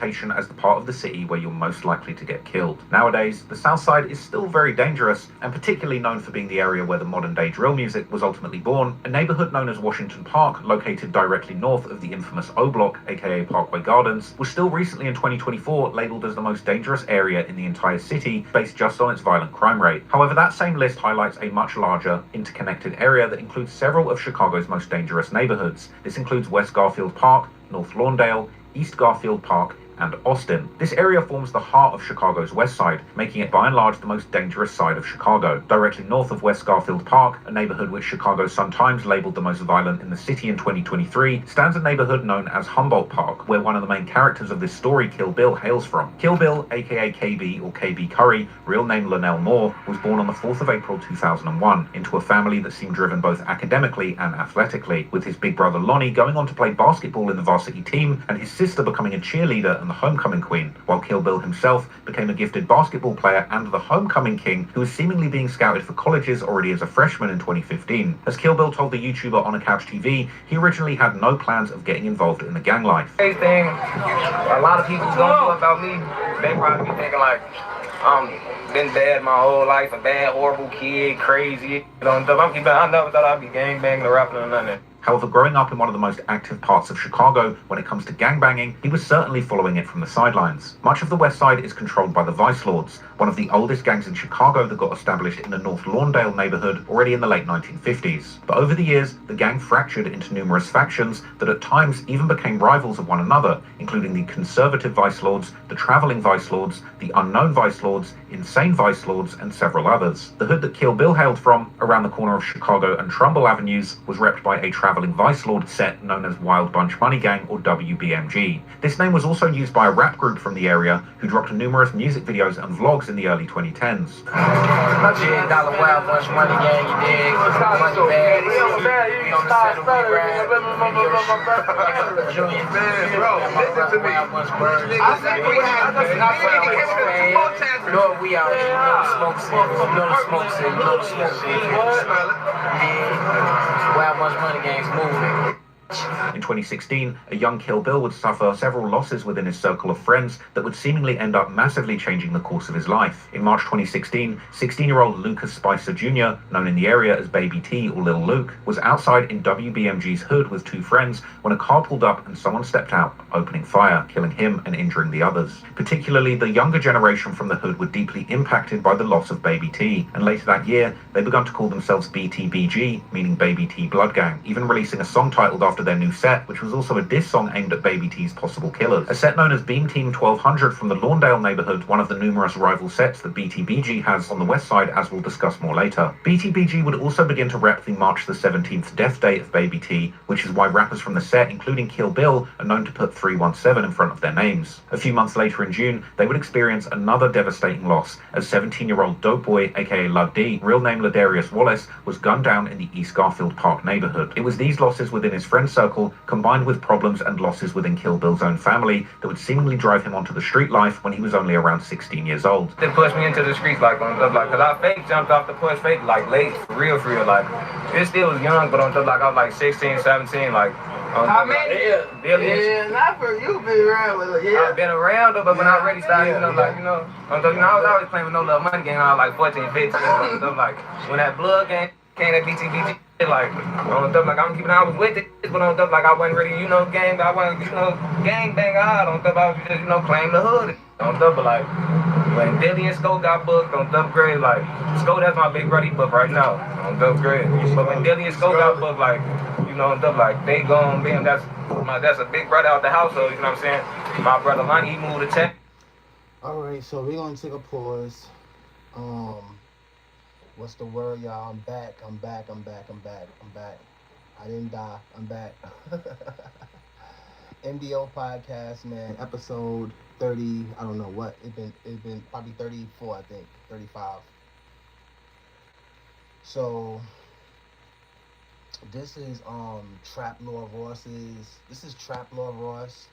as the part of the city where you're most likely to get killed. Nowadays, the South Side is still very dangerous, and particularly known for being the area where the modern-day drill music was ultimately born. A neighborhood known as Washington Park, located directly north of the infamous O Block, aka Parkway Gardens, was still recently in 2024 labeled as the most dangerous area in the entire city, based just on its violent crime rate. However, that same list highlights a much larger, interconnected area that includes several of Chicago's most dangerous neighborhoods. This includes West Garfield Park, North Lawndale, East Garfield Park, and Austin. This area forms the heart of Chicago's west side, making it by and large the most dangerous side of Chicago. Directly north of West Garfield Park, a neighborhood which Chicago Sun-Times labeled the most violent in the city in 2023, stands a neighborhood known as Humboldt Park, where one of the main characters of this story, Kill Bill, hails from. Kill Bill, aka KB or KB Curry, real name Lionel Moore, was born on the 4th of April 2001 into a family that seemed driven both academically and athletically, with his big brother Lonnie going on to play basketball in the varsity team and his sister becoming a cheerleader and the homecoming queen, while Kill Bill himself became a gifted basketball player and the homecoming king who was seemingly being scouted for colleges already as a freshman in 2015. As Kill Bill told the YouTuber On a Couch TV, he originally had no plans of getting involved in the gang life. Thing a lot of people don't know about me, they probably be thinking like, been bad my whole life, a bad, horrible kid, crazy. I never thought I'd be gangbanging or rapping or nothing. However, growing up in one of the most active parts of Chicago when it comes to gangbanging, he was certainly following it from the sidelines. Much of the West Side is controlled by the Vice Lords, one of the oldest gangs in Chicago that got established in the North Lawndale neighborhood already in the late 1950s. But over the years, the gang fractured into numerous factions that at times even became rivals of one another, including the conservative Vice Lords, the traveling Vice Lords, the unknown Vice Lords, insane Vice Lords, and several others. The hood that Kill Bill hailed from, around the corner of Chicago and Trumbull Avenues, was repped by a traveling Vice Lord set known as Wild Bunch Money Gang, or WBMG. This name was also used by a rap group from the area who dropped numerous music videos and vlogs in the early 2010s. Dollar Wild Bunch Money Gang, you dig? Money bag, we on the set of Junior, bro, listen to me. I think we had we out here, you know the smoke scene, you know the smoke scene, you know the smoke scene. Yeah, Wild Bunch Money Gang's moving. In 2016, a young Kill Bill would suffer several losses within his circle of friends that would seemingly end up massively changing the course of his life. In March 2016, 16-year-old Lucas Spicer Jr., known in the area as Baby T or Lil Luke, was outside in WBMG's hood with two friends when a car pulled up and someone stepped out, opening fire, killing him and injuring the others. Particularly, the younger generation from the hood were deeply impacted by the loss of Baby T, and later that year, they began to call themselves BTBG, meaning Baby T Blood Gang, even releasing a song titled after their new set, which was also a diss song aimed at Baby T's possible killers. A set known as Beam Team 1200 from the Lawndale neighborhood, one of the numerous rival sets that BTBG has on the west side, as we'll discuss more later. BTBG would also begin to rep the March the 17th death date of Baby T, which is why rappers from the set, including Kill Bill, are known to put 317 in front of their names. A few months later in June, they would experience another devastating loss as 17-year-old Dope Boy, aka Lud D, real name Ladarius Wallace, was gunned down in the East Garfield Park neighborhood. It was these losses within his friend circle, combined with problems and losses within Kill Bill's own family, that would seemingly drive him onto the street life when he was only around 16 years old. They pushed me into the streets like on stuff like, cause I fake jumped off the push fake like late, for real, like, it still was young, but on stuff like I was like 16, 17, like, how many? Billions. Yeah, not for you been around with it, yeah. I've been around though, but when I really started, I was always playing with no little money game, I was like 14, 15, and stuff like, when that blood game came, that BTBG, like, on stuff like, I'm keeping, I was with it, but on stuff like, I wasn't really, gang, I wasn't, gang bang hard, on stuff, I was just, claim the hood, on stuff, but like, when Billy and Sco got booked on third grade, like, Sco, that's my big brother, he booked right now, on third grade, but when Billy and Sco got booked, like, and stuff like, they gone, bam, that's a big brother out the household, you know what I'm saying? My brother Lonnie, he moved to Texas. Alright, so we're gonna take a pause. What's the word, y'all? I'm back. I didn't die. I'm back. MDO podcast, man. Episode 30. I don't know what. It's been probably 34, I think. 35. So this is Trap Lord Ross's. This is Trap Lord Ross.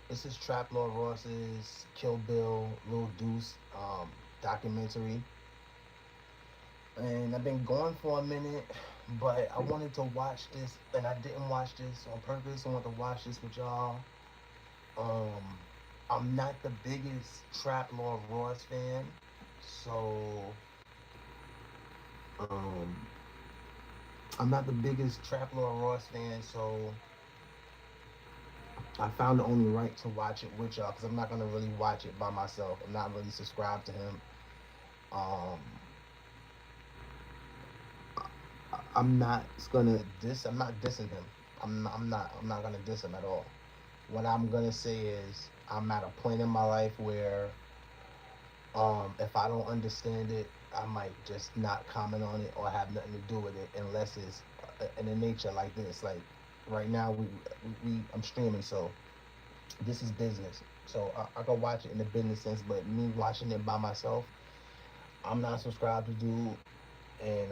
This is Trap Lord Ross's Kill Bill Lil Deuce documentary. And I've been going for a minute, but I wanted to watch this, and I didn't watch this on purpose. I wanted to watch this with y'all I'm not the biggest Trap Lord Ross fan, so um, I'm not the biggest Trap Lord Ross fan, so I found it only right to watch it with y'all because I'm not gonna really watch it by myself. I'm not really subscribed to him. Um, I'm not gonna diss. I'm not dissing him. I'm not gonna diss him at all. What I'm gonna say is I'm at a point in my life where if I don't understand it, I might just not comment on it or have nothing to do with it unless it's in a nature like this. Like right now, I'm streaming, so this is business. So I can watch it in the business sense, but me watching it by myself, I'm not subscribed to dude, and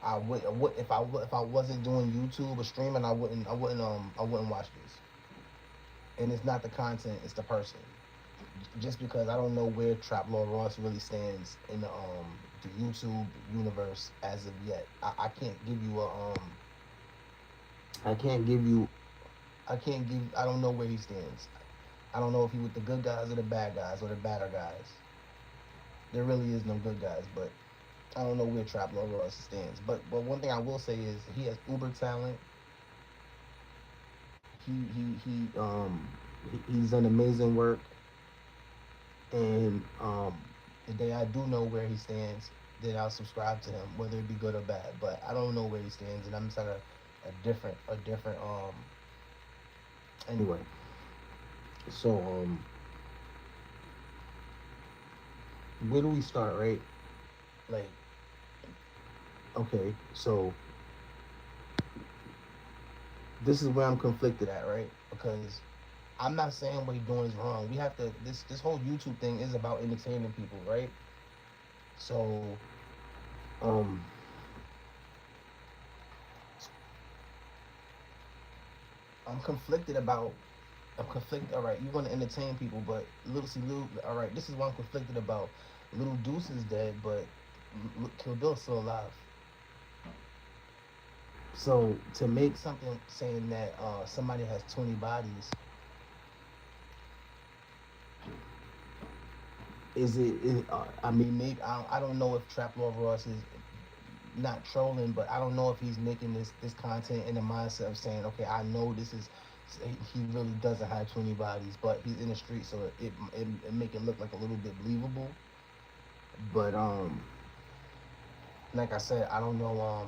if I wasn't doing YouTube or streaming, I wouldn't watch this. And it's not the content, it's the person. Just because I don't know where Trap Lord Ross really stands in the YouTube universe as of yet. I can't give you a I can't give you I don't know where he stands. I don't know if he with the good guys or the bad guys or the badder guys. There really is no good guys, but I don't know where Trap Lord Ross stands. But one thing I will say is he has uber talent. He's done amazing work, and the day I do know where he stands, then I'll subscribe to him, whether it be good or bad. But I don't know where he stands, and I'm just at a different anyway. So where do we start, right? Like, okay, so this is where I'm conflicted at, right? Because I'm not saying what he's doing is wrong. We have to this whole YouTube thing is about entertaining people, right? So um I'm conflicted about I'm conflicted. All right, you want to entertain people, but little. All right, this is what I'm conflicted about. Little Deuce is dead, but Kill Bill's still alive. So to make something saying that somebody has 20 bodies, I mean, maybe I don't know if Trap Lord Ross is not trolling, but I don't know if he's making this content in the mindset of saying, okay, I know this is he really doesn't have 20 bodies, but he's in the street, so it make it look like a little bit believable. But like I said, I don't know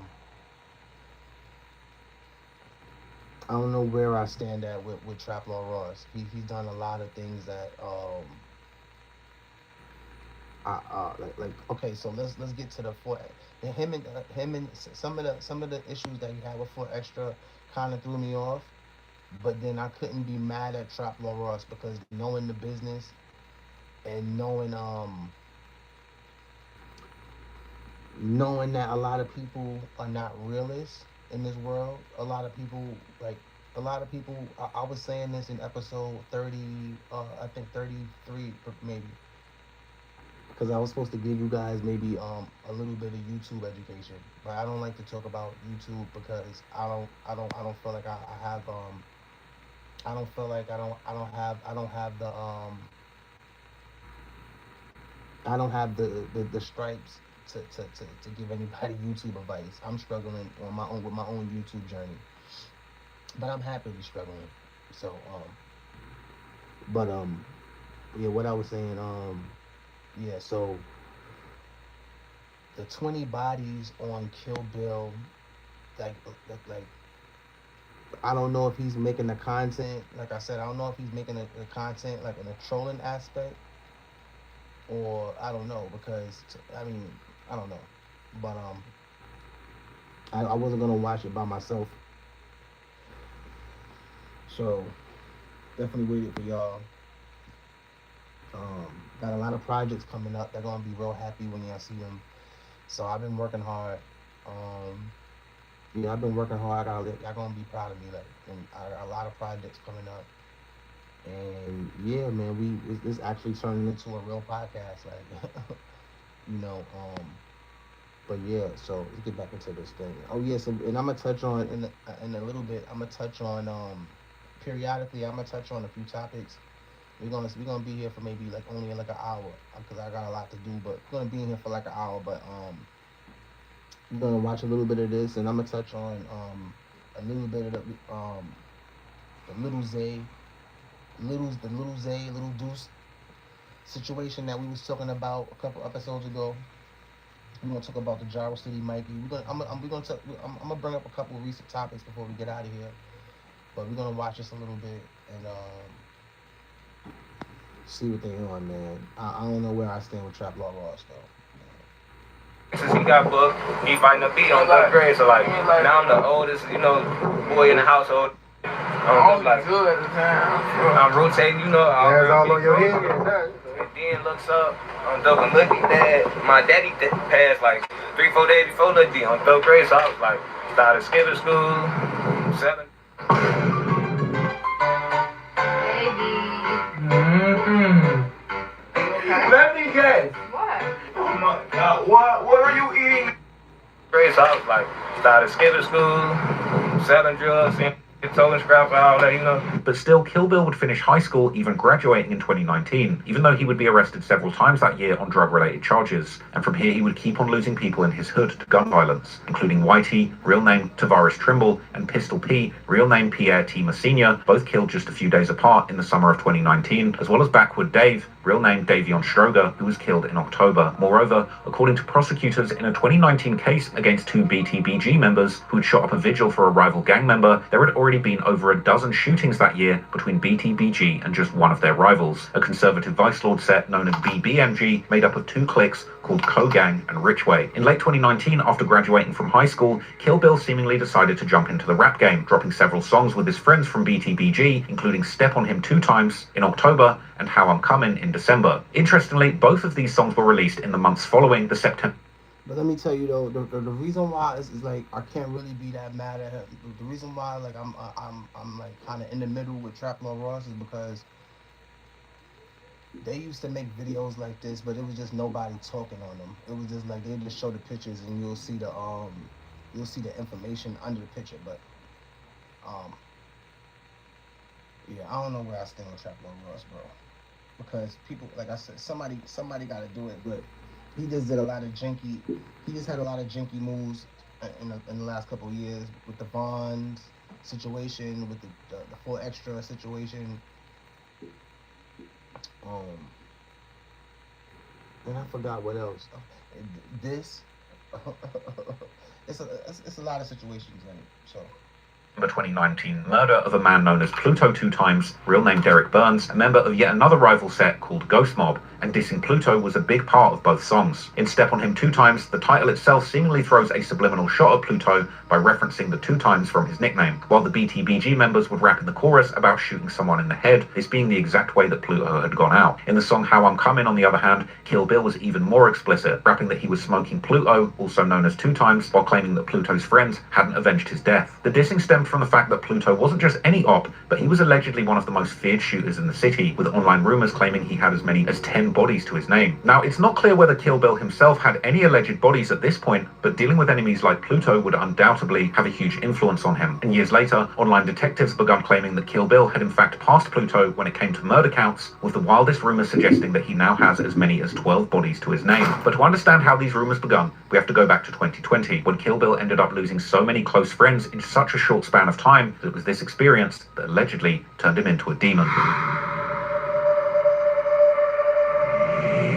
where I stand at with Trap Lord Ross. He's done a lot of things that like okay, so let's get to the four. Him and some of the issues that he had with Four Extra kind of threw me off. But then I couldn't be mad at Trap Lord Ross because knowing the business and knowing that a lot of people are not realists in this world. A lot of people. I was saying this in episode 30, I think 33 maybe, because I was supposed to give you guys maybe a little bit of YouTube education, but I don't like to talk about YouTube because I don't feel like I have I don't feel like I don't have the stripes to give anybody YouTube advice. I'm struggling on my own with my own YouTube journey, but I'm happily struggling. So but yeah, what I was saying yeah, so the 20 bodies on Kill Bill, like like I don't know if he's making the content. Like I said, I don't know if he's making the content like in a trolling aspect, or I don't know because I mean I don't know, but I wasn't gonna watch it by myself, so definitely waited for y'all. Got a lot of projects coming up. They're gonna be real happy when y'all see them. So I've been working hard. Yeah, I've been working hard. Y'all gonna be proud of me. Like, and I got a lot of projects coming up. And yeah, man, it's actually turning into a real podcast. Like, you know, but yeah. So let's get back into this thing. Oh yeah, so and I'm gonna touch on in a little bit. I'm gonna touch on periodically. I'm gonna touch on a few topics We're gonna be here for maybe like only like an hour because I got a lot to do. But we're gonna be in here for like an hour. But we're gonna watch a little bit of this, and I'm gonna touch on a little bit of the little Deuce situation that we was talking about a couple episodes ago. We're gonna talk about the Gyro City Mikey. I'm gonna bring up a couple of recent topics before we get out of here. But we're gonna watch this a little bit and see what they on, man. I don't know where I stand with Trap Law Ross though. Since he got booked, he fighting a beat on third grade. So like now I'm the oldest, boy in the household. I'm like good at the time. I'm rotating, That's all on your head. And then looks up on Dope and Lil Dad. My daddy passed like 3-4 days before Lil D on third grade. So I was like, started skipping school, 7. Let me guess. What? Oh my God. What are you eating? So I was like, started skipping school, selling drugs, and towing scrap, all that, But still, Kill Bill would finish high school, even graduating in 2019, even though he would be arrested several times that year on drug-related charges. And from here, he would keep on losing people in his hood to gun violence, including Whitey, real name Tavares Trimble, and Pistol P, real name Pierre Tima Sr., both killed just a few days apart in the summer of 2019, as well as Backward Dave, real name Davion Stroger, who was killed in October. Moreover, according to prosecutors in a 2019 case against 2 BTBG members who had shot up a vigil for a rival gang member, there had already been over a dozen shootings that year between BTBG and just one of their rivals, a conservative vice lord set known as BBMG, made up of 2 cliques called Co-Gang and Richway. In late 2019, after graduating from high school, Kill Bill seemingly decided to jump into the rap game, dropping several songs with his friends from BTBG, including Step on Him 2 Times in October and How I'm Coming in December. Interestingly, both of these songs were released in the months following the September. But let me tell you though, the reason why is like I can't really be that mad at him. The reason why like I'm like kind of in the middle with Trap Law Ross is because they used to make videos like this, but it was just nobody talking on them. It was just like they just show the pictures and you'll see the information under the picture. But yeah, I don't know where I stand with Trap Law Ross, bro. Because people, like I said, somebody got to do it. But he just did a lot of janky. He just had a lot of janky moves in the last couple of years with the Bonds situation, with the full extra situation. And I forgot what else. This. It's a lot of situations in it. So. 2019 murder of a man known as Pluto 2 Times, real name Derek Burns, a member of yet another rival set called Ghost Mob, and dissing Pluto was a big part of both songs. In Step on Him 2 Times, the title itself seemingly throws a subliminal shot at Pluto by referencing the 2 times from his nickname, while the BTBG members would rap in the chorus about shooting someone in the head, this being the exact way that Pluto had gone out. In the song How I'm Coming, on the other hand, Kill Bill was even more explicit, rapping that he was smoking Pluto, also known as 2 Times, while claiming that Pluto's friends hadn't avenged his death. The dissing stemmed from the fact that Pluto wasn't just any op, but he was allegedly one of the most feared shooters in the city, with online rumors claiming he had as many as 10 bodies to his name. Now, it's not clear whether Kill Bill himself had any alleged bodies at this point, but dealing with enemies like Pluto would undoubtedly have a huge influence on him. And years later, online detectives began claiming that Kill Bill had in fact passed Pluto when it came to murder counts, with the wildest rumors suggesting that he now has as many as 12 bodies to his name. But to understand how these rumors began, we have to go back to 2020, when Kill Bill ended up losing so many close friends in such a short span of time that it was this experience that allegedly turned him into a demon.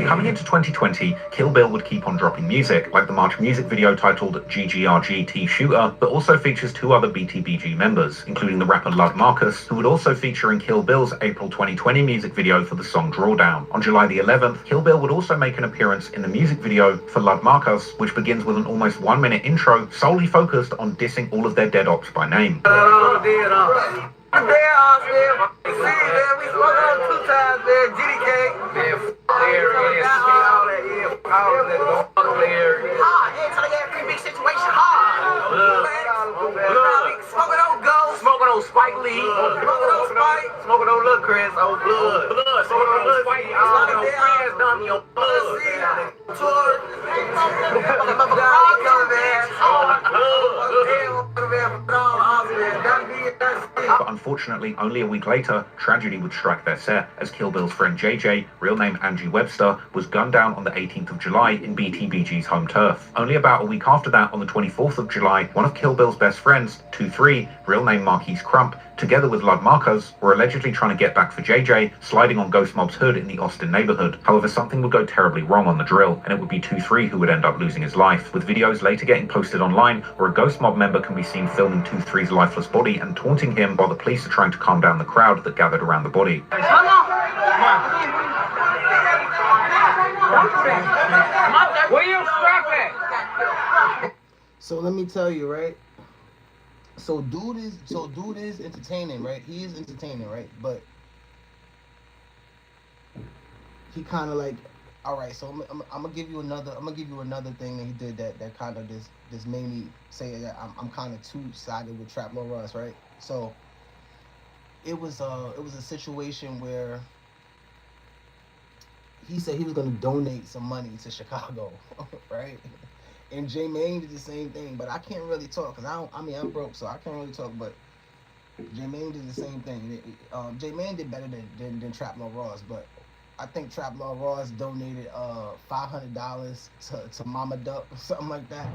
Coming into 2020, Kill Bill would keep on dropping music, like the March music video titled GGRGT Shooter, but also features 2 other BTBG members, including the rapper Lud Marcus, who would also feature in Kill Bill's April 2020 music video for the song Drawdown. On July the 11th, Kill Bill would also make an appearance in the music video for Lud Marcus, which begins with an almost 1-minute intro solely focused on dissing all of their dead ops by name. We spoke on 2 times, man. GDK. Man, hilarious. All that, hilarious. Hard. It's like every big situation hard. Smoking on Ghost. Smoking on Spike Lee. Smoking on Spike. Smoking on Lil Chris. On Blood. Smoking on Lil Spike. All your friends done me on Blood. Tour. Motherfucker Rob coming, man. But Unfortunately, only a week later, tragedy would strike their set as Kill Bill's friend JJ, real name Angie Webster, was gunned down on the 18th of July in BTBG's home turf. Only about a week after that, on the 24th of July, one of Kill Bill's best friends, 2-3, real name Marquise Crump, together with Lud Marcos, were allegedly trying to get back for JJ, sliding on Ghost Mob's hood in the Austin neighborhood. However, something would go terribly wrong on the drill, and it would be 2-3 who would end up losing his life, with videos later getting posted online where a Ghost Mob member can be seen filming 2-3's lifeless body and taunting him while the police are trying to calm down the crowd that gathered around the body. Where you strap at? So let me tell you, right? So dude is entertaining, right? He is entertaining, right? But he kind of like, all right. So I'm gonna give you another thing that he did that kind of just made me say that I'm kind of two-sided with Trap Lord Ross, right? So it was a situation where he said he was gonna donate some money to Chicago, right? And J-Mane did the same thing, but I can't really talk because I'm broke, so I can't really talk. But J-Mane did the same thing. J-Mane did better than Trap Lord Ross, but I think Trap Lord Ross donated $500 to Mama Duck or something like that.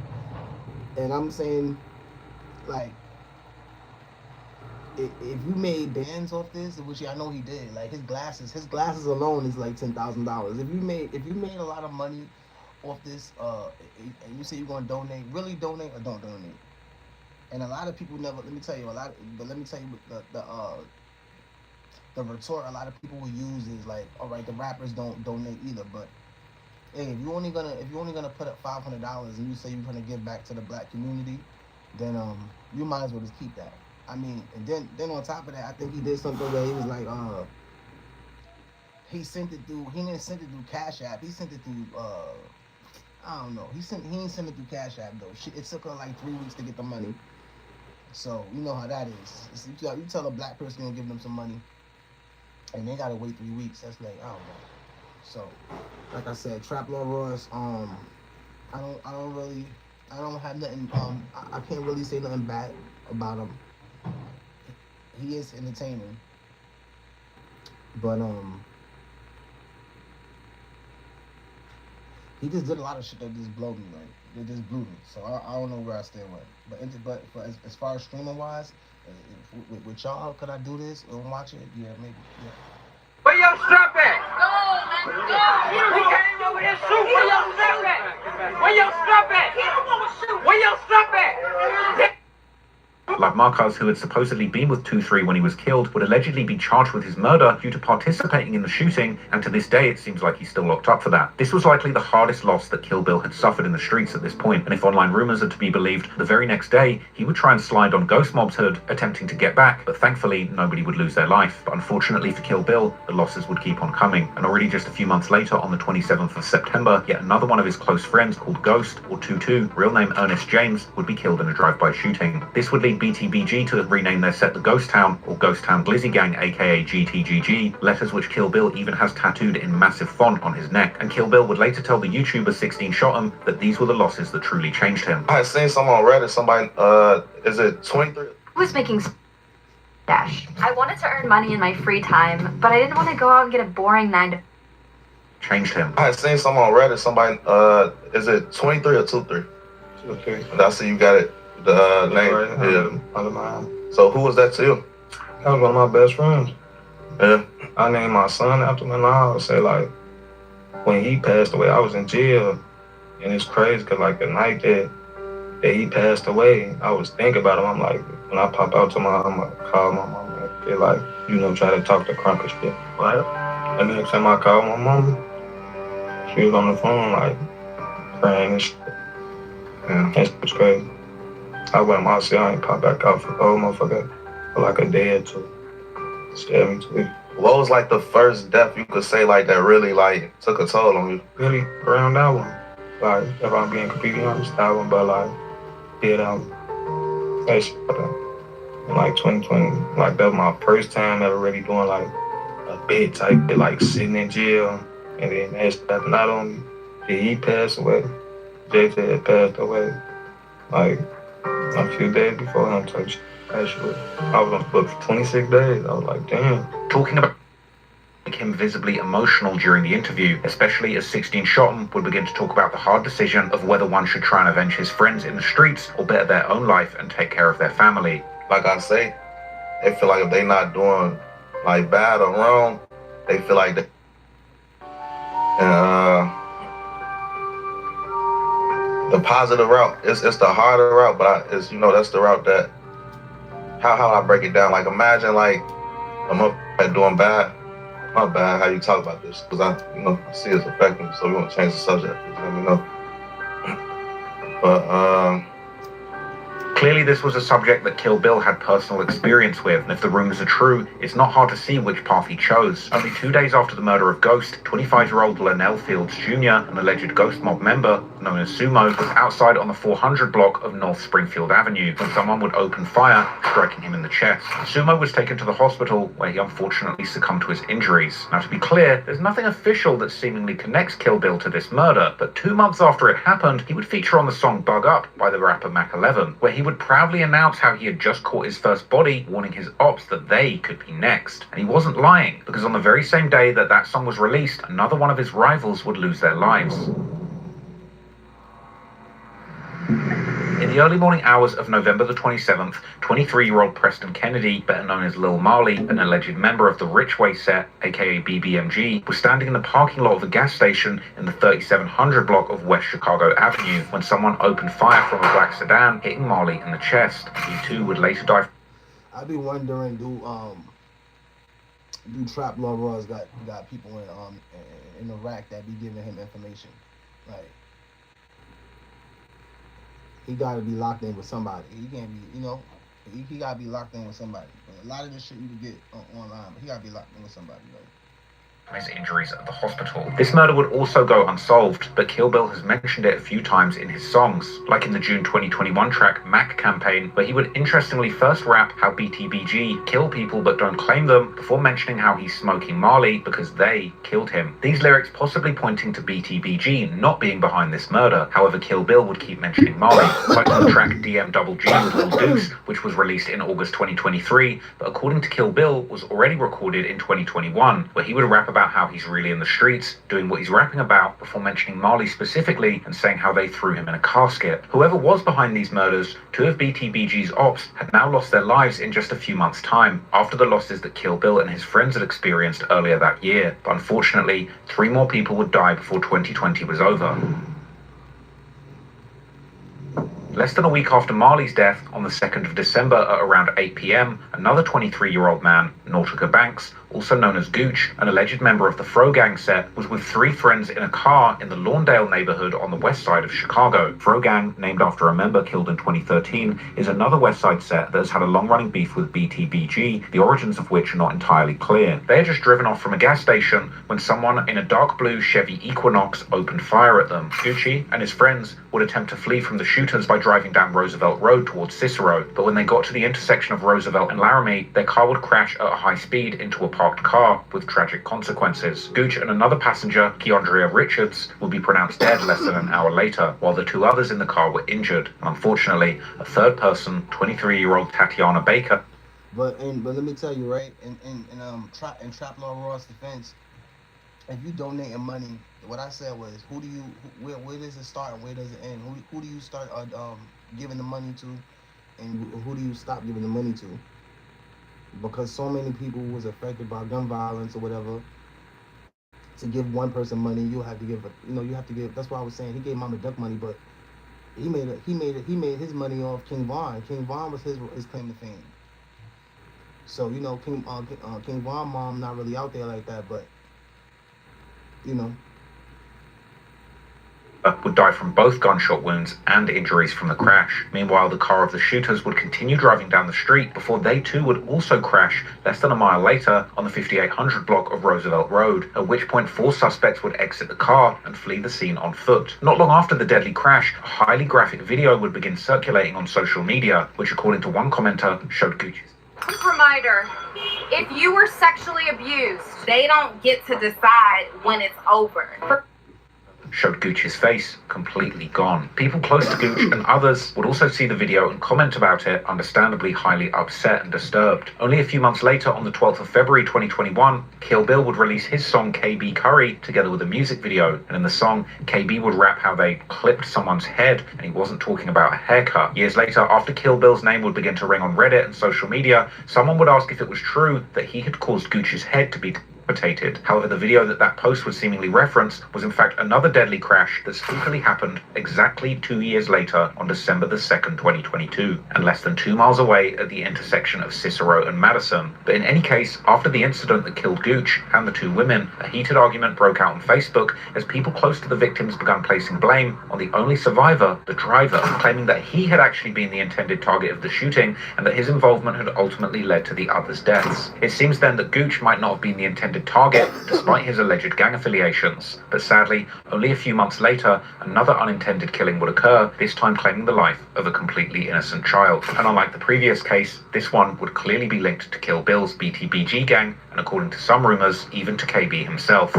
And I'm saying, like, if you made bands off this, which I know he did, like his glasses alone is like $10,000. If you made a lot of money off this, and you say you're gonna donate, really donate or don't donate. And a lot of people never. Let me tell you the retort a lot of people will use is like, all right, the rappers don't donate either. But hey, if you're only gonna put up $500 and you say you're gonna give back to the black community, then you might as well just keep that. I mean, and then on top of that, I think he did something where he was like, he didn't send it through Cash App. He sent it through I don't know. He didn't send it through Cash App though. It took her like 3 weeks to get the money. So you know how that is. You tell a black person to give them some money, and they gotta wait 3 weeks. That's like, I don't know. So, like I said, Trap Lord Ross. I don't have nothing. I can't really say nothing bad about him. He is entertaining, but he just did a lot of shit that just blew me, like that just blew me. So I don't know where I stand with. But as far as streaming wise, with y'all, could I do this and watch it? Yeah, maybe. Yeah. Where your strap at? He came over here shooting. Where your strap at? Where your strap at? Where your strap at? Like Marcos, who had supposedly been with 2-3 when he was killed, would allegedly be charged with his murder due to participating in the shooting, and to this day it seems like he's still locked up for that. This was likely the hardest loss that Kill Bill had suffered in the streets at this point, and if online rumors are to be believed, the very next day he would try and slide on Ghost Mob's hood, attempting to get back, but thankfully nobody would lose their life. But unfortunately for Kill Bill, the losses would keep on coming, and already just a few months later, on the 27th of September, yet another one of his close friends called Ghost, or 2-2, real name Ernest James, would be killed in a drive-by shooting. This would lead BTBG to rename their set the Ghost Town, or Ghost Town Glizzy Gang, aka GTGG, letters which Kill Bill even has tattooed in massive font on his neck. And Kill Bill would later tell the YouTuber 16 Shot 'em that these were the losses that truly changed him. I had seen someone on Reddit, somebody, is it 23? I was making dash. I wanted to earn money in my free time, but I didn't want to go out and get a boring 9 to Changed him. I had seen someone on Reddit, somebody, is it 23 or 23? Okay. I see you got it, the name. Right, Yeah. under mine. So who was that to you? That was one of my best friends. Yeah. I named my son after him, and I would say, like, when he passed away, I was in jail, and it's crazy because, like, the night that he passed away, I was thinking about him. I'm like, when I pop out to I'm gonna call my mom and feel like, try to talk to Crump and shit. Right? And the next time I called my mom, she was on the phone, like, crying and shit. Yeah. It was crazy. I went to my cell, I ain't pop back out for motherfucker for like a day or two. Stabbed me 2 weeks. What was like the first death you could say like that really like took a toll on you? Really around that one. Like, if I'm being completely honest, that one, but like, yeah, that shit happened in like 2020. Like, that was my first time ever really doing like a big type shit, like sitting in jail. And then that shit happened. Not only did he pass away, JJ had passed away like a few days before him. Actually, I was on the book for 26 days. I was like, damn. Talking about make him visibly emotional during the interview, especially as 16 Shotton would begin to talk about the hard decision of whether one should try and avenge his friends in the streets or better their own life and take care of their family. Like I say, they feel like if they not doing like bad or wrong, they feel like they the positive route, it's the harder route, but it's that's the route that how I break it down. Like imagine like a motherfucker doing bad. My bad how you talk about this, because I see it's affecting me, so we want to change the subject. Let me know. But Clearly this was a subject that Kill Bill had personal experience with, and if the rumors are true, it's not hard to see which path he chose. Only 2 days after the murder of Ghost, 25-year-old Lionel Fields Jr., an alleged Ghost Mob member, known as Sumo, was outside on the 400 block of North Springfield Avenue when someone would open fire, striking him in the chest. Sumo was taken to the hospital, where he unfortunately succumbed to his injuries. Now to be clear, there's nothing official that seemingly connects Kill Bill to this murder, but 2 months after it happened, he would feature on the song Bug Up by the rapper Mac 11, where he would proudly announce how he had just caught his first body, warning his ops that they could be next. And he wasn't lying, because on the very same day that that song was released, another one of his rivals would lose their lives. In the early morning hours of November the 27th, 23-year-old Preston Kennedy, better known as Lil Marley, an alleged member of the Richway set, aka BBMG, was standing in the parking lot of a gas station in the 3700 block of West Chicago Avenue when someone opened fire from a black sedan, hitting Marley in the chest. He too would later die. I'd be wondering, do Trap Law Ross got people in Iraq that be giving him information? Like, he gotta be locked in with somebody. He can't be, he gotta be locked in with somebody. But a lot of this shit you can get online, but he gotta be locked in with somebody, right? His injuries at the hospital. This murder would also go unsolved, but Kill Bill has mentioned it a few times in his songs, like in the June 2021 track Mac Campaign, where he would interestingly first rap how BTBG kill people but don't claim them, before mentioning how he's smoking Marley because they killed him. These lyrics possibly pointing to BTBG not being behind this murder. However, Kill Bill would keep mentioning Marley, like on the track DMGG with Lil Deuce, which was released in August 2023, but according to Kill Bill was already recorded in 2021, where he would rap about how he's really in the streets, doing what he's rapping about, before mentioning Marley specifically and saying how they threw him in a casket. Whoever was behind these murders, 2 of BTBG's ops had now lost their lives in just a few months' time, after the losses that Kill Bill and his friends had experienced earlier that year. But unfortunately, 3 more people would die before 2020 was over. Less than a week after Marley's death, on the 2nd of December at around 8 p.m, another 23-year-old man, Nautica Banks, also known as Gooch, an alleged member of the Fro Gang set, was with 3 friends in a car in the Lawndale neighborhood on the west side of Chicago. Fro Gang, named after a member killed in 2013, is another west side set that has had a long-running beef with BTBG, the origins of which are not entirely clear. They had just driven off from a gas station when someone in a dark blue Chevy Equinox opened fire at them. Gucci and his friends would attempt to flee from the shooters by driving down Roosevelt Road towards Cicero, but when they got to the intersection of Roosevelt and Laramie, their car would crash at a high speed into a parked car with tragic consequences. Gooch and another passenger, Keandria Richards, would be pronounced dead less than an hour later, while the 2 others in the car were injured. Unfortunately, a third person, 23-year-old Tatiana Baker. But let me tell you, right, in Trap Law Ross' defense, if you donating money, what I said was, where does it start and where does it end? Who do you start giving the money to, and who do you stop giving the money to? Because so many people was affected by gun violence or whatever. To give one person money, you have to give. That's why I was saying he gave Mama Duck money, but he made his money off King Von. King Von was his claim to fame. So King Von mom not really out there like that, but would die from both gunshot wounds and injuries from the crash. Meanwhile, the car of the shooters would continue driving down the street before they too would also crash less than a mile later on the 5800 block of Roosevelt Road, at which point 4 suspects would exit the car and flee the scene on foot. Not long after the deadly crash, a highly graphic video would begin circulating on social media, which according to one commenter showed Gucci's. Reminder, if you were sexually abused, they don't get to decide when it's over. showed Gooch's face completely gone. People close to Gooch and others would also see the video and comment about it, understandably highly upset and disturbed. Only a few months later, on the 12th of February 2021, Kill Bill would release his song KB Curry together with a music video, and in the song, KB would rap how they clipped someone's head, and he wasn't talking about a haircut. Years later, after Kill Bill's name would begin to ring on Reddit and social media, someone would ask if it was true that he had caused Gooch's head to be decapitated. However, the video that post would seemingly reference was in fact another deadly crash that spookily happened exactly 2 years later on December the 2nd, 2022, and less than 2 miles away at the intersection of Cicero and Madison. But in any case, after the incident that killed Gooch and the two women, a heated argument broke out on Facebook as people close to the victims began placing blame on the only survivor, the driver, claiming that he had actually been the intended target of the shooting and that his involvement had ultimately led to the others' deaths. It seems then that Gooch might not have been the intended target despite his alleged gang affiliations, but sadly, only a few months later, another unintended killing would occur, this time claiming the life of a completely innocent child. And unlike the previous case, this one would clearly be linked to Kill Bill's BTBG gang, and according to some rumors, even to KB himself.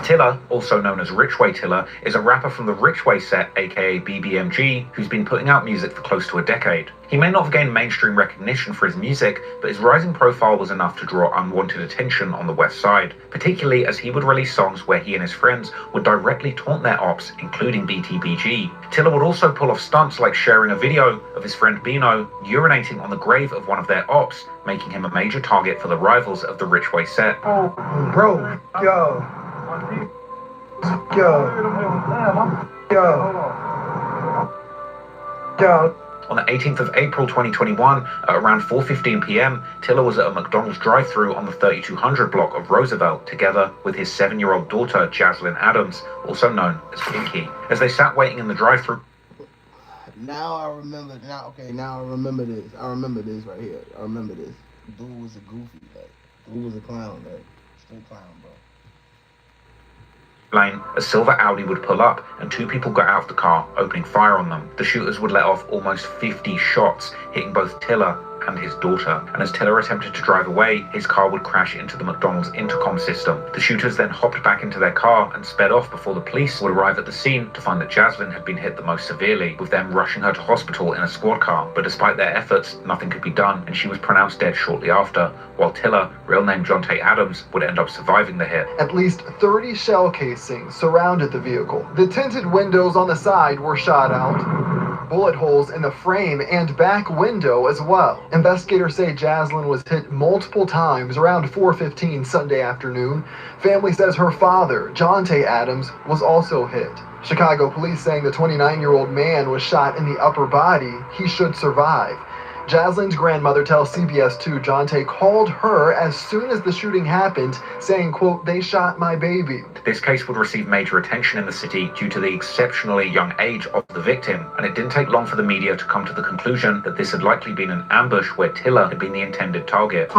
Tiller, also known as Richway Tiller, is a rapper from the Richway set, aka BBMG, who's been putting out music for close to a decade. He may not have gained mainstream recognition for his music, but his rising profile was enough to draw unwanted attention on the West Side, particularly as he would release songs where he and his friends would directly taunt their ops, including BTBG. Tiller would also pull off stunts like sharing a video of his friend Bino urinating on the grave of one of their ops, making him a major target for the rivals of the Richway set. Oh, bro, yo. On the 18th of April 2021, at around 4:15 p.m, Tiller was at a McDonald's drive-thru on the 3200 block of Roosevelt, together with his 7-year-old daughter, Jaslyn Adams, also known as Pinky. As they sat waiting in the drive-thru... Now I remember this. I remember this right here. I remember this. Dude was a goofy, dude was a clown, straight clown, bro. Lane, a silver Audi would pull up and two people got out of the car, opening fire on them. The shooters would let off almost 50 shots, hitting both Tiller and his daughter. And as Tiller attempted to drive away, his car would crash into the McDonald's intercom system. The shooters then hopped back into their car and sped off before the police would arrive at the scene to find that Jaslyn had been hit the most severely, with them rushing her to hospital in a squad car. But despite their efforts, nothing could be done, and she was pronounced dead shortly after, while Tiller, real name Jonte Adams, would end up surviving the hit. At least 30 shell casings surrounded the vehicle. The tinted windows on the side were shot out. Bullet holes in the frame and back window as well. Investigators say Jaslyn was hit multiple times around 4:15 Sunday afternoon. Family says her father, Jonte Adams, was also hit. Chicago police saying the 29-year-old man was shot in the upper body. He should survive. Jaslyn's grandmother tells CBS 2 Jonte called her as soon as the shooting happened, saying, quote, "They shot my baby." This case would receive major attention in the city due to the exceptionally young age of the victim, and it didn't take long for the media to come to the conclusion that this had likely been an ambush where Tiller had been the intended target.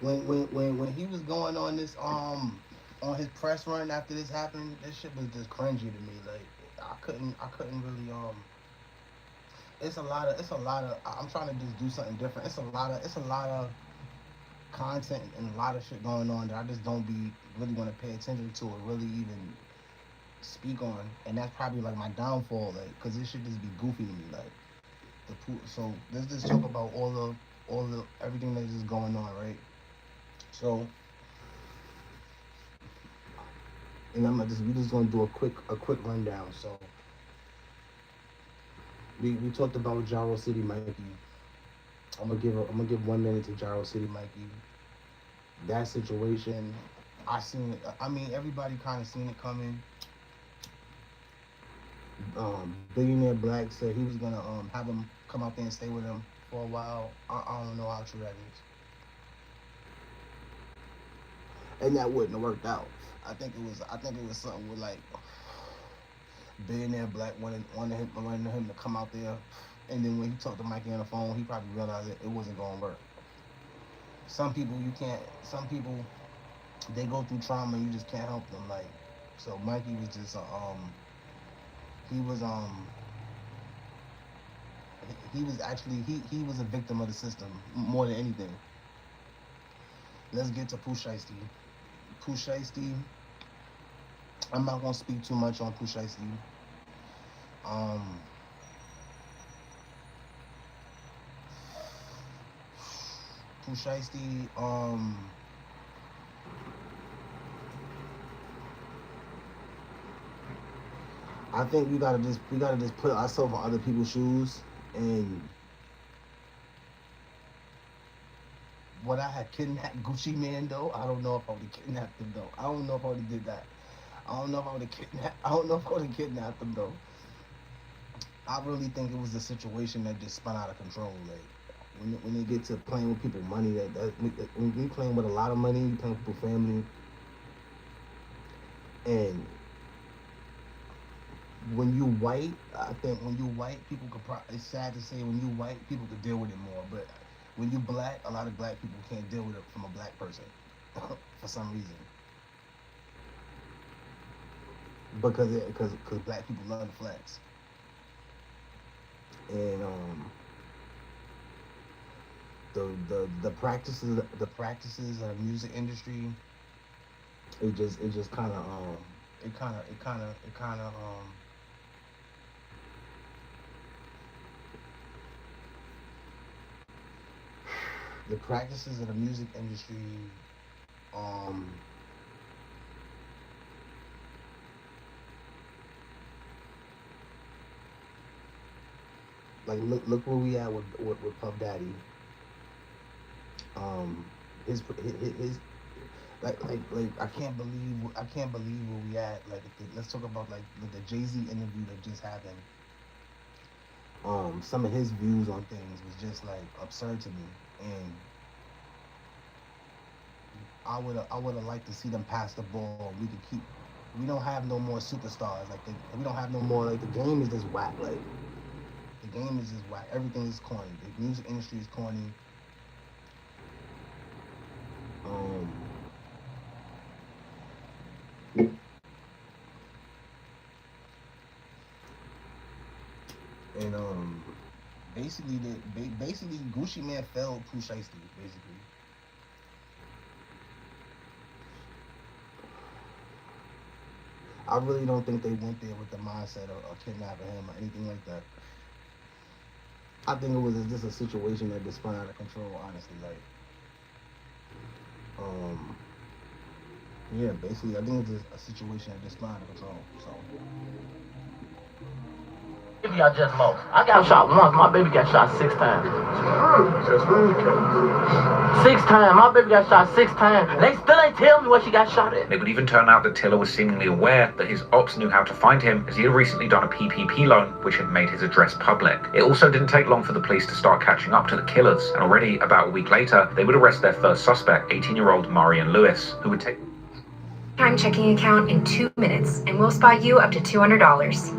When he was going on this on his press run after this happened, this shit was just cringy to me. Like I couldn't really It's a lot of. I'm trying to just do something different. It's a lot of content and a lot of shit going on that I just don't really want to pay attention to or really even speak on. And that's probably like my downfall, like, cause this should just be goofy to me, like. So let's just talk about all the everything that's just going on, right? So, and we just gonna do a quick rundown. So. We talked about Gyro City Mikey. I'm gonna give 1 minute to Gyro City Mikey. That situation, everybody kind of seen it coming. Billionaire Black said he was gonna have him come out there and stay with him for a while. I don't know how true that is. And that wouldn't have worked out. I think it was something with like. Billionaire Black wanted him to come out there, and then when he talked to Mikey on the phone, he probably realized it wasn't gonna work. Some people they go through trauma and you just can't help them. Like, so Mikey was just he was a victim of the system more than anything. Let's get to Pooh Shiesty. Pooh Shiesty. I'm not gonna speak too much on Pooh Shiesty. Pooh Shiesty, I think we gotta just put ourselves in other people's shoes. And when I had kidnapped Gucci Man though, I don't know if I would have kidnapped him though. I don't know if I would have did that. I don't know if I would have kidnapped him though. I really think it was a situation that just spun out of control. Like when they get to playing with people's money, when you playing with a lot of money, you playing with people's family, and when you white, I think when you white, people could. It's sad to say, when you white, people could deal with it more. But when you black, a lot of black people can't deal with it from a black person for some reason. Because black people love to flex. And the practices of the music industry, it just kind of the practices of the music industry, like look where we at with Puff Daddy. His like I can't believe where we at. Like let's talk about like the Jay-Z interview that just happened. Some of his views on things was just like absurd to me, and I would have liked to see them pass the ball. We don't have no more superstars. Like we don't have no more. Like the game is just whack. Like the game is just whack. Everything is corny. The music industry is corny. And basically Gucci Man failed Pooh Shiesty, basically. I really don't think they went there with the mindset of kidnapping him or anything like that. I think it was just a situation that just spun out of control, honestly. Like, yeah, basically, I think it's just a situation that just spun out of control. So. Baby, I just lost. I got shot once. My baby got shot 6 times. 6 times. My baby got shot 6 times. They still ain't tell me what she got shot at. It would even turn out that Tiller was seemingly aware that his ops knew how to find him, as he had recently done a PPP loan, which had made his address public. It also didn't take long for the police to start catching up to the killers, and already about a week later, they would arrest their first suspect, 18-year-old Marion Lewis, who would take Time checking account in 2 minutes, and we'll spot you up to $200.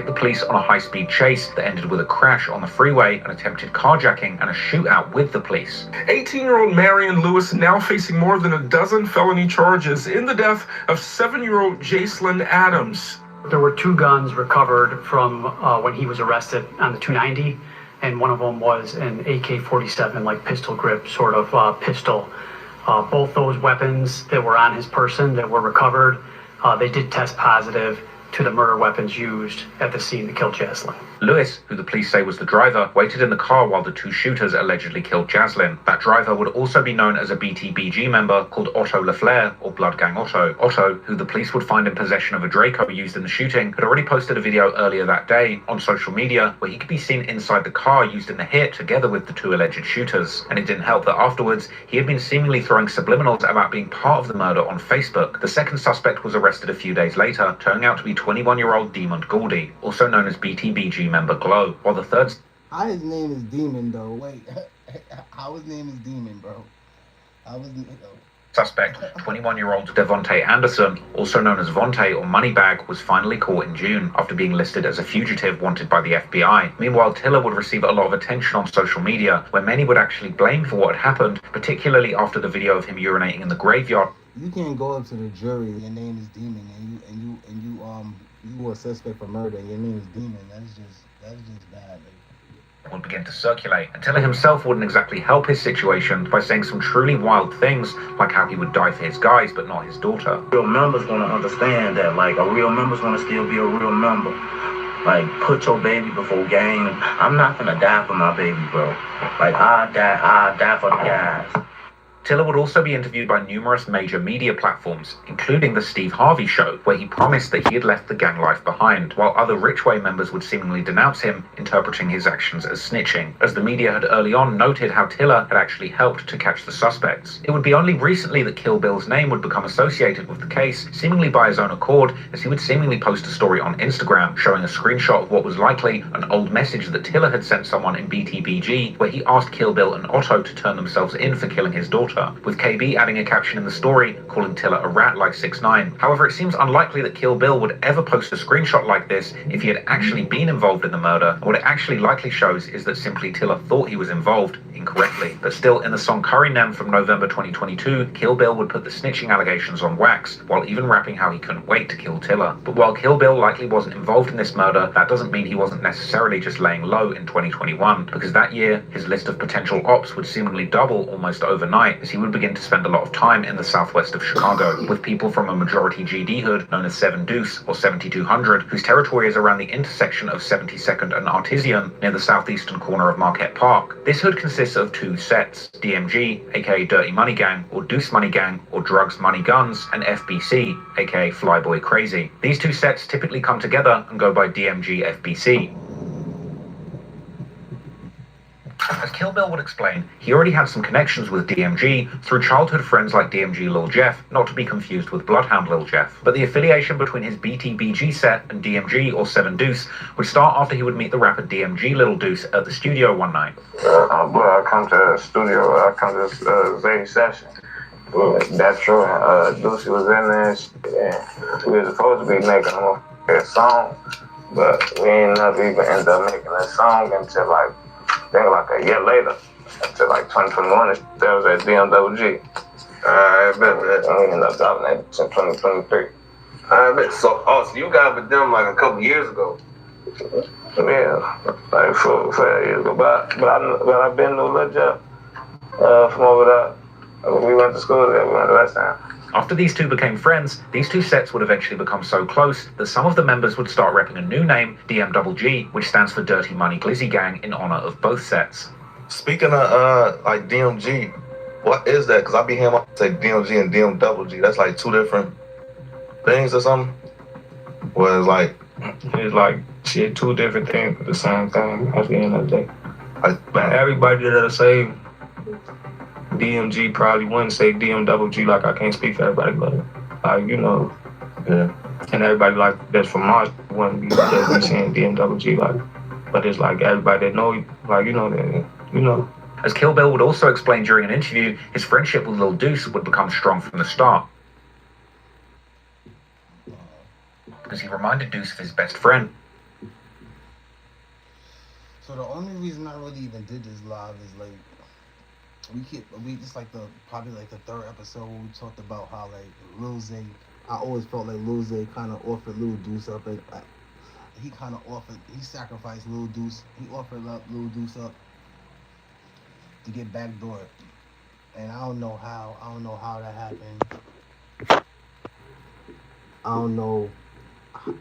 the police on a high-speed chase that ended with a crash on the freeway, an attempted carjacking, and a shootout with the police. 18-year-old Marion Lewis now facing more than a dozen felony charges in the death of 7-year-old Jacelyn Adams. There were 2 guns recovered from when he was arrested on the 290, and one of them was an AK-47, like pistol grip sort of pistol. Both those weapons that were on his person that were recovered, they did test positive to the murder weapons used at the scene to kill Jacelyn. Lewis, who the police say was the driver, waited in the car while the 2 shooters allegedly killed Jacelyn. That driver would also be known as a BTBG member called Otto LaFleur, or Blood Gang Otto. Otto, who the police would find in possession of a Draco used in the shooting, had already posted a video earlier that day on social media where he could be seen inside the car used in the hit together with the 2 alleged shooters. And it didn't help that afterwards, he had been seemingly throwing subliminals about being part of the murder on Facebook. The second suspect was arrested a few days later, turning out to be 21-year-old Demond Gouldy, also known as BTBG member Glow, while the third... How his name is Demon, though? Wait, how his name is Demon, bro? How was suspect, 21-year-old Devontae Anderson, also known as Vontae or Moneybag, was finally caught in June after being listed as a fugitive wanted by the FBI. Meanwhile, Tiller would receive a lot of attention on social media, where many would actually blame for what had happened, particularly after the video of him urinating in the graveyard. You can't go up to the jury, your name is Demon, and you were a suspect for murder, and your name is Demon. That's just bad. Like, would begin to circulate, and Tiller himself wouldn't exactly help his situation by saying some truly wild things, like how he would die for his guys but not his daughter. Real members want to understand that, like, a real member's want to still be a real member. Like, put your baby before game. I'm not gonna die for my baby, bro. Like, I'll die for the guys. Tiller would also be interviewed by numerous major media platforms, including The Steve Harvey Show, where he promised that he had left the gang life behind, while other Richway members would seemingly denounce him, interpreting his actions as snitching, as the media had early on noted how Tiller had actually helped to catch the suspects. It would be only recently that Kill Bill's name would become associated with the case, seemingly by his own accord, as he would seemingly post a story on Instagram showing a screenshot of what was likely an old message that Tiller had sent someone in BTBG, where he asked Kill Bill and Otto to turn themselves in for killing his daughter, with KB adding a caption in the story calling Tiller a rat like 6ix9ine. However, it seems unlikely that Kill Bill would ever post a screenshot like this if he had actually been involved in the murder, and what it actually likely shows is that simply Tiller thought he was involved incorrectly. But still, in the song Curry Nem from November 2022, Kill Bill would put the snitching allegations on wax, while even rapping how he couldn't wait to kill Tiller. But while Kill Bill likely wasn't involved in this murder, that doesn't mean he wasn't necessarily just laying low in 2021, because that year, his list of potential ops would seemingly double almost overnight, as he would begin to spend a lot of time in the southwest of Chicago, with people from a majority GD hood known as 7 Deuce or 7200, whose territory is around the intersection of 72nd and Artesian near the southeastern corner of Marquette Park. This hood consists of two sets, DMG, aka Dirty Money Gang, or Deuce Money Gang, or Drugs Money Guns, and FBC, aka Flyboy Crazy. These two sets typically come together and go by DMG FBC. As Kill Bill would explain, he already had some connections with DMG through childhood friends like DMG Lil Jeff, not to be confused with Bloodhound Lil Jeff. But the affiliation between his BTBG set and DMG or 7 Deuce would start after he would meet the rapper DMG Lil Deuce at the studio one night. I come to the studio, I come to Zay's session. That's true. Deuce was in there, and we were supposed to be making a song, but we ain't never even ended up making a song until like a year later, until like 2021, that was at DMWG. I bet that. And we ended up dropping that in 2023. I bet. So you got with them like a couple years ago. Yeah, like 4 years ago. But I've been to Lil Jeff from over there. We went to school there, we went to West Town. After these two became friends, these two sets would eventually become so close that some of the members would start repping a new name, DMGG, which stands for Dirty Money Glizzy Gang, in honor of both sets. Speaking of like DMG, what is that? Because I be hearing say DMG and DMGG. That's like two different things or something. Where it's like shit, two different things, but the same thing at the end of the day. But everybody that'll say DMG probably wouldn't say DMGG. Like, I can't speak for everybody, but like, you know, yeah. And everybody like that's from Mars wouldn't be just be saying DMGG. Like, but it's like everybody that know, like, you know that, you know. As Kill Bill would also explain during an interview, his friendship with Lil Deuce would become strong from the start, because he reminded Deuce of his best friend. So the only reason I really even did this live is like, we just like probably like the third episode where we talked about how like Lil Zay, I always felt like Lil Zay kind of offered Lil Deuce up, like he sacrificed Lil Deuce, he offered Lil Deuce up to get backdoor, and I don't know how that happened. I don't know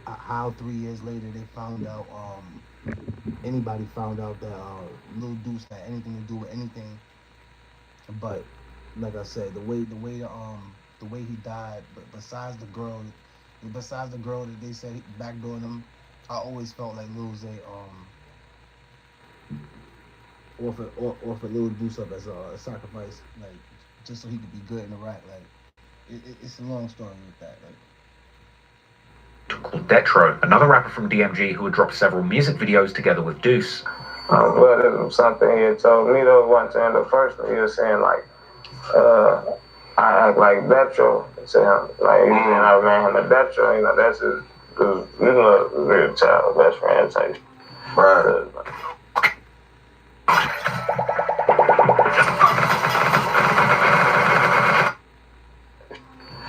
how 3 years later they found out, anybody found out that Lil Deuce had anything to do with anything. But like I said, the way he died, but besides the girl that they said backdoored him, I always felt like Lil Zay offered Lil Deuce up as a sacrifice, like just so he could be good in the rack. Like it's a long story with that. Like, called Detro, another rapper from DMG who had dropped several music videos together with Deuce. But it was something he had told me though one time. The first one he was saying like, I act like Detro to him. Like he was saying I ran him a Detro. You know, that's his, you know, real child, best friend type. Right.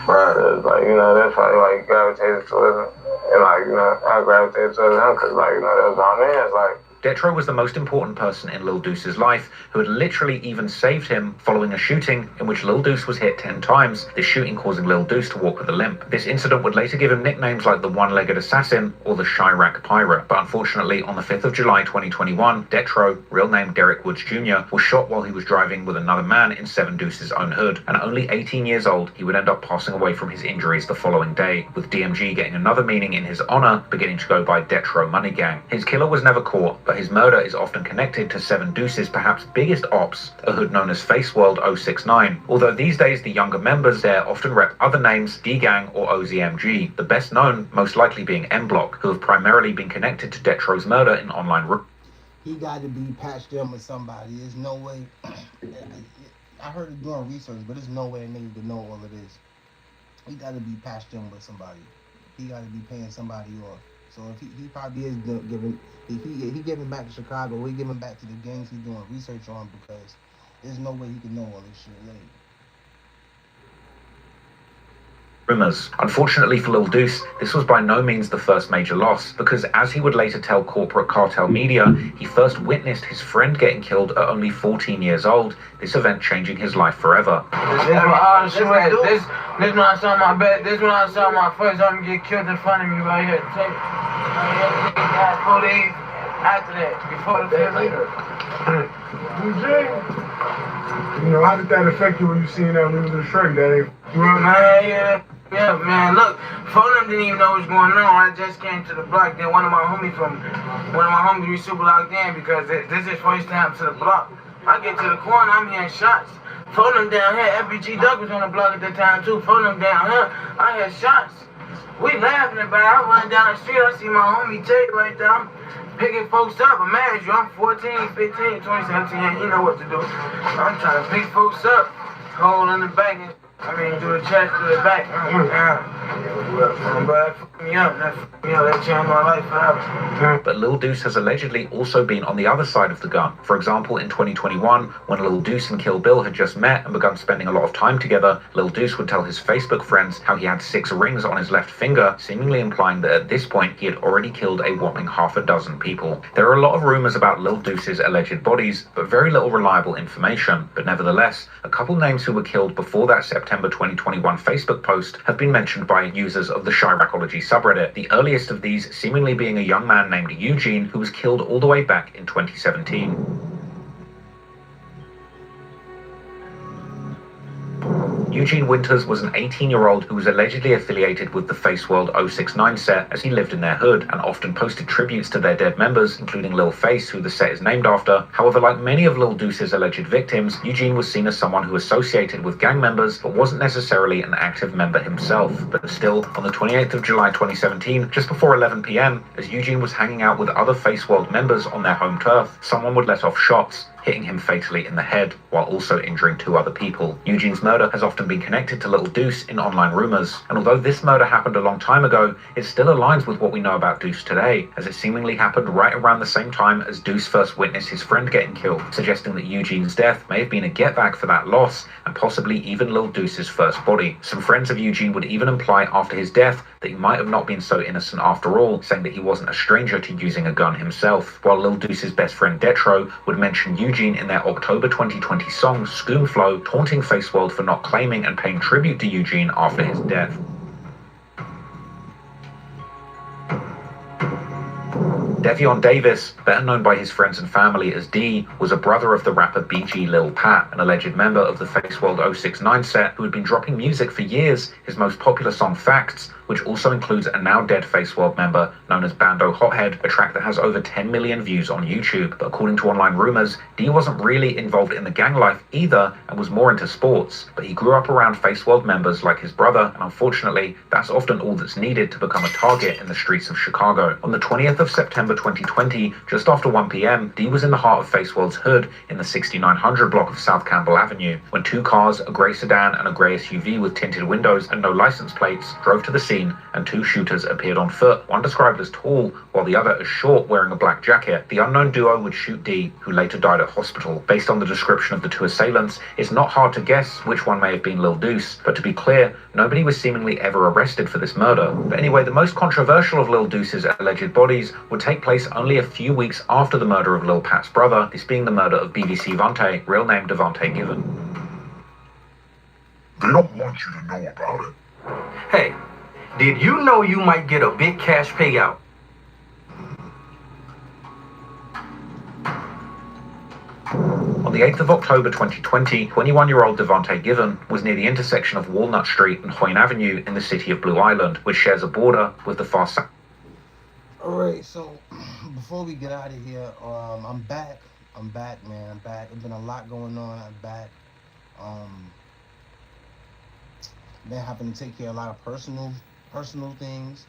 Right. Like, you know, that's probably like gravitated towards him. And like, you know, I gravitated towards him because like, you know, that was my man. It's like, Detro was the most important person in Lil Deuce's life, who had literally even saved him following a shooting in which Lil Deuce was hit 10 times, this shooting causing Lil Deuce to walk with a limp. This incident would later give him nicknames like the One-Legged Assassin or the Chirac Pirate, but unfortunately on the 5th of July 2021, Detro, real name Derek Woods Jr., was shot while he was driving with another man in 7 Deuce's own hood, and at only 18 years old, he would end up passing away from his injuries the following day, with DMG getting another meaning in his honor, beginning to go by Detro Money Gang. His killer was never caught, but his murder is often connected to 7 Deuce's perhaps biggest ops, a hood known as Face World 069, although these days the younger members there often rep other names, D-Gang or OZMG, the best known most likely being M-Block, who have primarily been connected to Detro's murder in online He got to be patched in with somebody. There's no way. I heard it doing research, but there's no way a nigga could know all of this. He got to be patched in with somebody. He got to be paying somebody off. So if he probably is giving, he giving back to Chicago, or he giving back to the gangs he's doing research on, because there's no way he can know all this shit later. rumors. Unfortunately for Lil Deuce, this was by no means the first major loss, because as he would later tell corporate cartel media, he first witnessed his friend getting killed at only 14 years old, this event changing his life forever. This when I saw my bed, this when I saw my first arm get killed in front of me right here. Take 4 days after that, before the day later. You know, how did that affect you when you seen that losing shirt, Daddy? Yeah, man, look, four of them didn't even know what was going on. I just came to the block. Then one of my homies we super locked in because this is first time to the block. I get to the corner, I'm hearing shots. Four of them down here, FBG Duck was on the block at that time too. Four of them down here, I hear shots. We laughing about it. I run down the street, I see my homie Jay right there. I'm picking folks up. Imagine I'm 14, 15, 2017, you know what to do. I'm trying to pick folks up, hold in the back, and do the chest to the back. But that fucked me up. That changed my life forever. But Lil Deuce has allegedly also been on the other side of the gun. For example, in 2021, when Lil Deuce and Kill Bill had just met and begun spending a lot of time together, Lil Deuce would tell his Facebook friends how he had 6 rings on his left finger, seemingly implying that at this point he had already killed a whopping half a dozen people. There are a lot of rumors about Lil Deuce's alleged bodies, but very little reliable information. But nevertheless, a couple names who were killed before that September 2021 Facebook post have been mentioned by users of the Chiracology subreddit, the earliest of these seemingly being a young man named Eugene, who was killed all the way back in 2017. Eugene Winters was an 18-year-old who was allegedly affiliated with the Face World 069 set as he lived in their hood and often posted tributes to their dead members, including Lil Face, who the set is named after. However, like many of Lil Deuce's alleged victims, Eugene was seen as someone who associated with gang members but wasn't necessarily an active member himself. But still, on the 28th of July 2017, just before 11 PM, as Eugene was hanging out with other Face World members on their home turf, someone would let off shots, hitting him fatally in the head, while also injuring 2 other people. Eugene's murder has often been connected to Lil Deuce in online rumors, and although this murder happened a long time ago, it still aligns with what we know about Deuce today, as it seemingly happened right around the same time as Deuce first witnessed his friend getting killed, suggesting that Eugene's death may have been a get-back for that loss, and possibly even Lil Deuce's first body. Some friends of Eugene would even imply after his death that he might have not been so innocent after all, saying that he wasn't a stranger to using a gun himself, while Lil Deuce's best friend Detro would mention Eugene in their October 2020 song Scoomflow, taunting Face World for not claiming and paying tribute to Eugene after his death. Devion Davis, better known by his friends and family as D, was a brother of the rapper BG Lil Pat, an alleged member of the Face World 069 set who had been dropping music for years. His most popular song Facts, which also includes a now dead Face World member known as Bando Hothead, a track that has over 10 million views on YouTube. But according to online rumors, D wasn't really involved in the gang life either and was more into sports. But he grew up around Face World members like his brother, and unfortunately, that's often all that's needed to become a target in the streets of Chicago. On the 20th of September 2020, just after 1 PM, D was in the heart of Face World's hood in the 6900 block of South Campbell Avenue, when 2 cars, a grey sedan and a grey SUV with tinted windows and no license plates, drove to the scene scene, and 2 shooters appeared on foot, one described as tall, while the other as short, wearing a black jacket. The unknown duo would shoot D, who later died at hospital. Based on the description of the 2 assailants, it's not hard to guess which one may have been Lil Deuce, but to be clear, nobody was seemingly ever arrested for this murder. But anyway, the most controversial of Lil Deuce's alleged bodies would take place only a few weeks after the murder of Lil Pat's brother, this being the murder of BBC Vante, real name Devontae Given. They don't want you to know about it. Hey, did you know you might get a big cash payout? On the 8th of October 2020, 21-year-old Devontae Given was near the intersection of Walnut Street and Hoyne Avenue in the city of Blue Island, which shares a border with the far south. Alright, so before we get out of here, I'm back, man. I'm back. There's been a lot going on. I'm back. Been having to take care of a lot of personal things,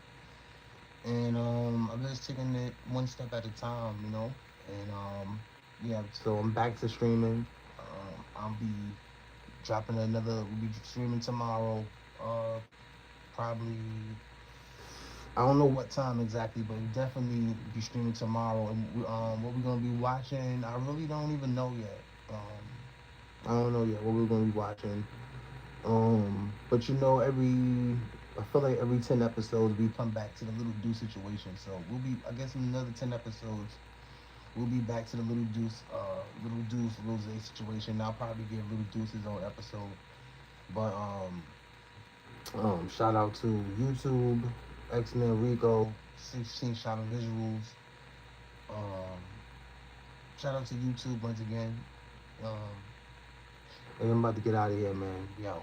and I'm just taking it one step at a time, you know. And yeah, so I'm back to streaming. I'll be dropping we'll be streaming tomorrow, probably, I don't know what time exactly, but we'll definitely be streaming tomorrow. And what we're gonna be watching, I really don't even know yet. I don't know yet what we're gonna be watching. But you know, I feel like every 10 episodes we come back to the Little Deuce situation. So we'll be, I guess, in another 10 episodes, we'll be back to the Little Zay situation. I'll probably give Little Deuce his own episode. But shout out to YouTube, X-Men Rico, 16 shot of visuals. Shout out to YouTube once again. And I'm about to get out of here, man. Yo.